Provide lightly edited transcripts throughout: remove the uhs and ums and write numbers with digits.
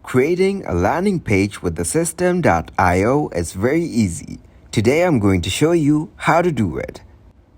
Creating a landing page with the system.io is very easy. Today I'm going to show you how to do it.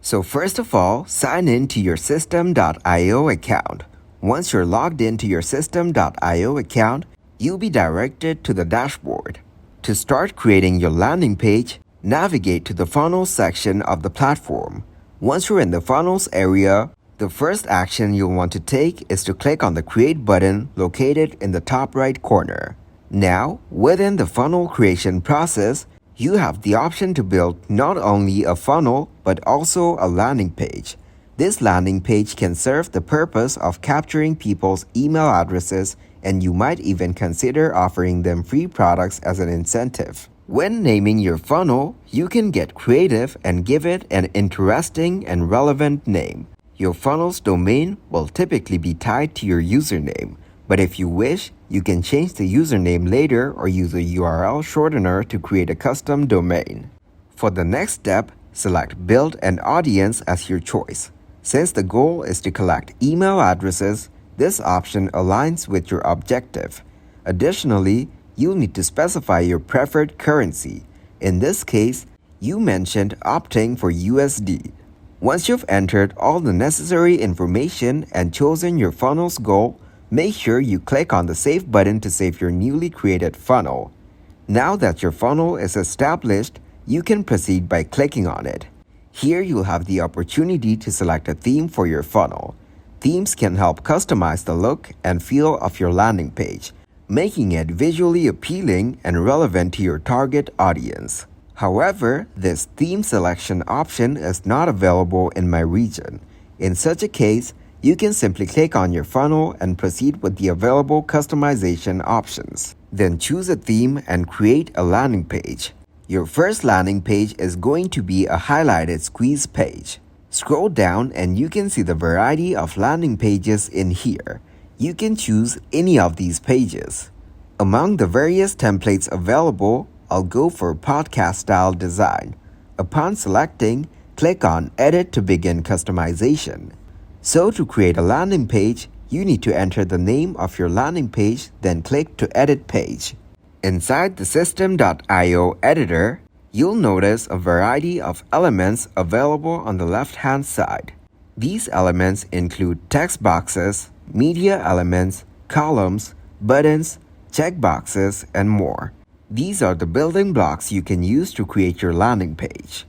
So first of all, sign in to your system.io account. Once you're logged into your system.io account, you'll be directed to the dashboard. To start creating your landing page, navigate to the funnels section of the platform. Once you're in the funnels area, the first action you'll want to take is to click on the Create button located in the top right corner. Now, within the funnel creation process, you have the option to build not only a funnel but also a landing page. This landing page can serve the purpose of capturing people's email addresses, and you might even consider offering them free products as an incentive. When naming your funnel, you can get creative and give it an interesting and relevant name. Your funnel's domain will typically be tied to your username, but if you wish, you can change the username later or use a URL shortener to create a custom domain. For the next step, select Build an Audience as your choice. Since the goal is to collect email addresses, this option aligns with your objective. Additionally, you'll need to specify your preferred currency. In this case, you mentioned opting for USD. Once you've entered all the necessary information and chosen your funnel's goal, make sure you click on the Save button to save your newly created funnel. Now that your funnel is established, you can proceed by clicking on it. Here you'll have the opportunity to select a theme for your funnel. Themes can help customize the look and feel of your landing page, making it visually appealing and relevant to your target audience. However, this theme selection option is not available in my region. In such a case, you can simply click on your funnel and proceed with the available customization options. Then choose a theme and create a landing page. Your first landing page is going to be a highlighted squeeze page. Scroll down and you can see the variety of landing pages in here. You can choose any of these pages. Among the various templates available, I'll go for podcast style design. Upon selecting, click on Edit to begin customization. So to create a landing page, you need to enter the name of your landing page, then click to Edit Page. Inside the system.io editor, you'll notice a variety of elements available on the left-hand side. These elements include text boxes, media elements, columns, buttons, checkboxes, and more. These are the building blocks you can use to create your landing page.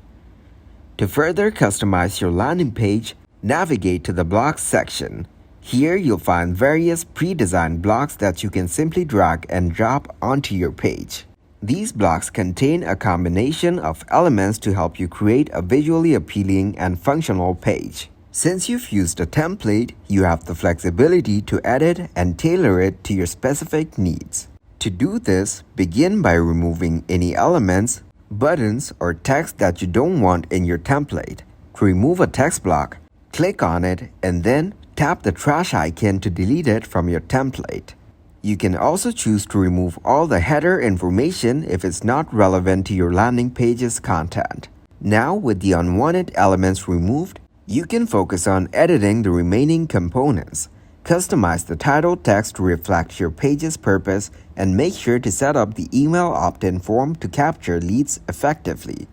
To further customize your landing page, navigate to the Blocks section. Here you'll find various pre-designed blocks that you can simply drag and drop onto your page. These blocks contain a combination of elements to help you create a visually appealing and functional page. Since you've used a template, you have the flexibility to edit and tailor it to your specific needs. To do this, begin by removing any elements, buttons, or text that you don't want in your template. To remove a text block, click on it and then tap the trash icon to delete it from your template. You can also choose to remove all the header information if it's not relevant to your landing page's content. Now, with the unwanted elements removed, you can focus on editing the remaining components. Customize the title text to reflect your page's purpose and make sure to set up the email opt-in form to capture leads effectively.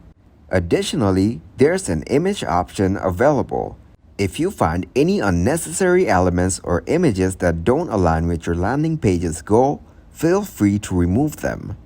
Additionally, there's an image option available. If you find any unnecessary elements or images that don't align with your landing page's goal, feel free to remove them.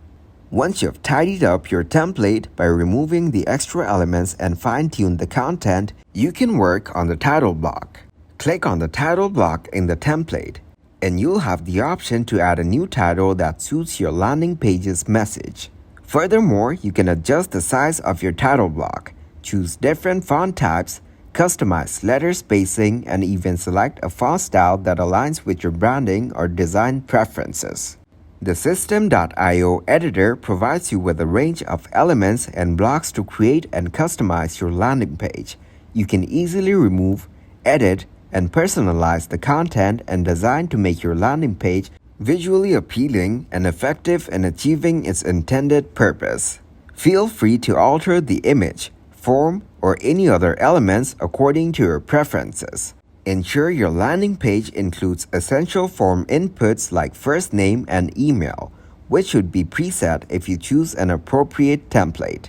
Once you've tidied up your template by removing the extra elements and fine-tuned the content, you can work on the title block. Click on the title block in the template, and you'll have the option to add a new title that suits your landing page's message. Furthermore, you can adjust the size of your title block, choose different font types, customize letter spacing, and even select a font style that aligns with your branding or design preferences. The system.io editor provides you with a range of elements and blocks to create and customize your landing page. You can easily remove, edit, and personalize the content and design to make your landing page visually appealing and effective in achieving its intended purpose. Feel free to alter the image, form, or any other elements according to your preferences. Ensure your landing page includes essential form inputs like first name and email, which should be preset if you choose an appropriate template.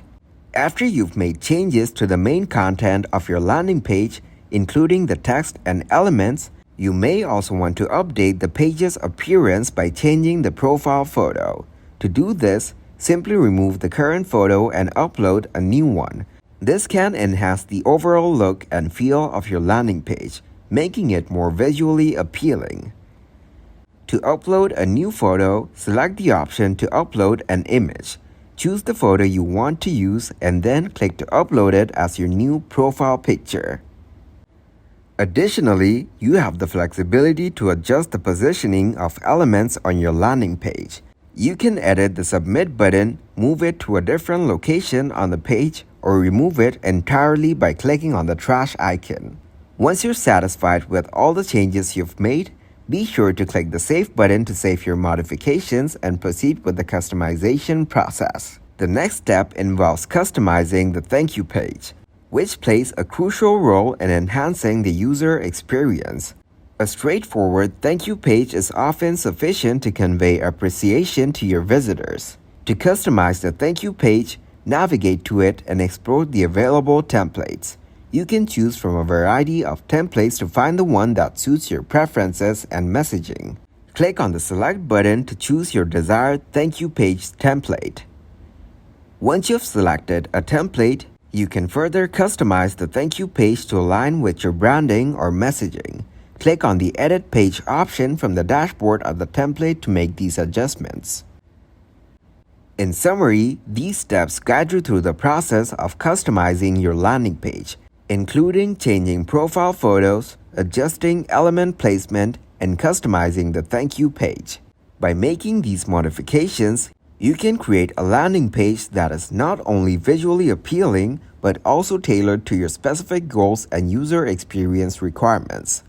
After you've made changes to the main content of your landing page, including the text and elements, you may also want to update the page's appearance by changing the profile photo. To do this, simply remove the current photo and upload a new one. This can enhance the overall look and feel of your landing page, making it more visually appealing. To upload a new photo, select the option to upload an image. Choose the photo you want to use and then click to upload it as your new profile picture. Additionally, you have the flexibility to adjust the positioning of elements on your landing page. You can edit the submit button, move it to a different location on the page, or remove it entirely by clicking on the trash icon. Once you're satisfied with all the changes you've made, be sure to click the Save button to save your modifications and proceed with the customization process. The next step involves customizing the thank you page, which plays a crucial role in enhancing the user experience. A straightforward thank you page is often sufficient to convey appreciation to your visitors. To customize the thank you page, navigate to it and explore the available templates. You can choose from a variety of templates to find the one that suits your preferences and messaging. Click on the Select button to choose your desired thank you page template. Once you've selected a template, you can further customize the thank you page to align with your branding or messaging. Click on the Edit Page option from the dashboard of the template to make these adjustments. In summary, these steps guide you through the process of customizing your landing page, including changing profile photos, adjusting element placement, and customizing the thank you page. By making these modifications, you can create a landing page that is not only visually appealing, but also tailored to your specific goals and user experience requirements.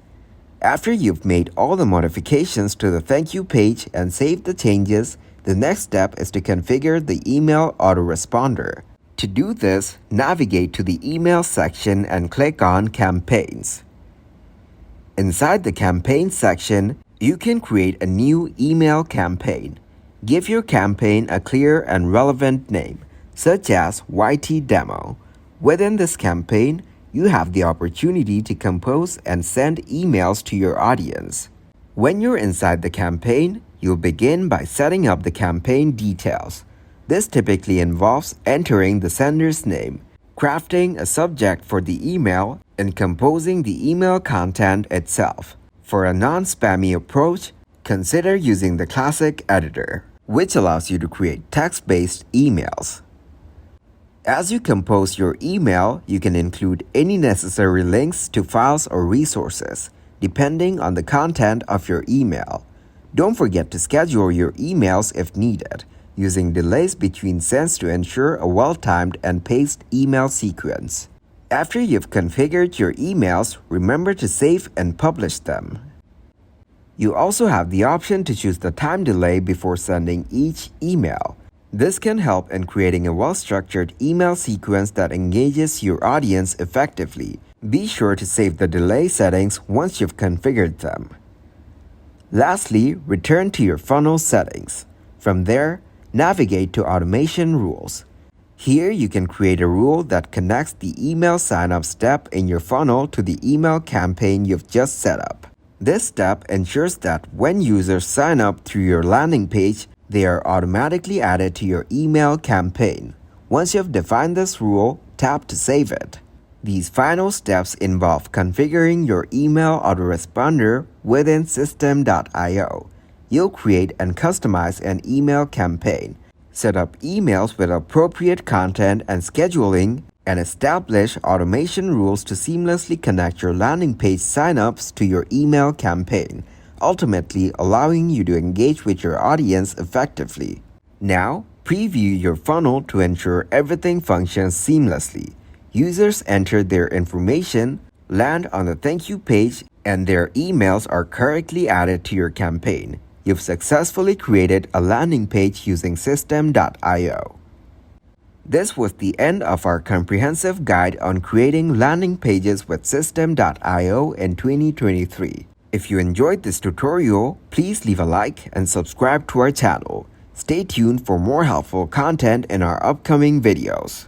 After you've made all the modifications to the thank you page and saved the changes, the next step is to configure the email autoresponder. To do this, navigate to the email section and click on Campaigns. Inside the Campaigns section, you can create a new email campaign. Give your campaign a clear and relevant name, such as YT Demo. Within this campaign, you have the opportunity to compose and send emails to your audience. When you're inside the campaign, you'll begin by setting up the campaign details. This typically involves entering the sender's name, crafting a subject for the email, and composing the email content itself. For a non-spammy approach, consider using the classic editor, which allows you to create text-based emails. As you compose your email, you can include any necessary links to files or resources, depending on the content of your email. Don't forget to schedule your emails if needed, using delays between sends to ensure a well-timed and paced email sequence. After you've configured your emails, remember to save and publish them. You also have the option to choose the time delay before sending each email. This can help in creating a well-structured email sequence that engages your audience effectively. Be sure to save the delay settings once you've configured them. Lastly, return to your funnel settings. From there, navigate to Automation Rules. Here you can create a rule that connects the email sign-up step in your funnel to the email campaign you've just set up. This step ensures that when users sign up through your landing page, they are automatically added to your email campaign. Once you've defined this rule, tap to save it. These final steps involve configuring your email autoresponder within system.io. You'll create and customize an email campaign, set up emails with appropriate content and scheduling, and establish automation rules to seamlessly connect your landing page signups to your email campaign, ultimately allowing you to engage with your audience effectively. Now, preview your funnel to ensure everything functions seamlessly. Users enter their information, land on the thank you page, and their emails are correctly added to your campaign. You've successfully created a landing page using system.io. This was the end of our comprehensive guide on creating landing pages with System.io in 2023. If you enjoyed this tutorial, please leave a like and subscribe to our channel. Stay tuned for more helpful content in our upcoming videos.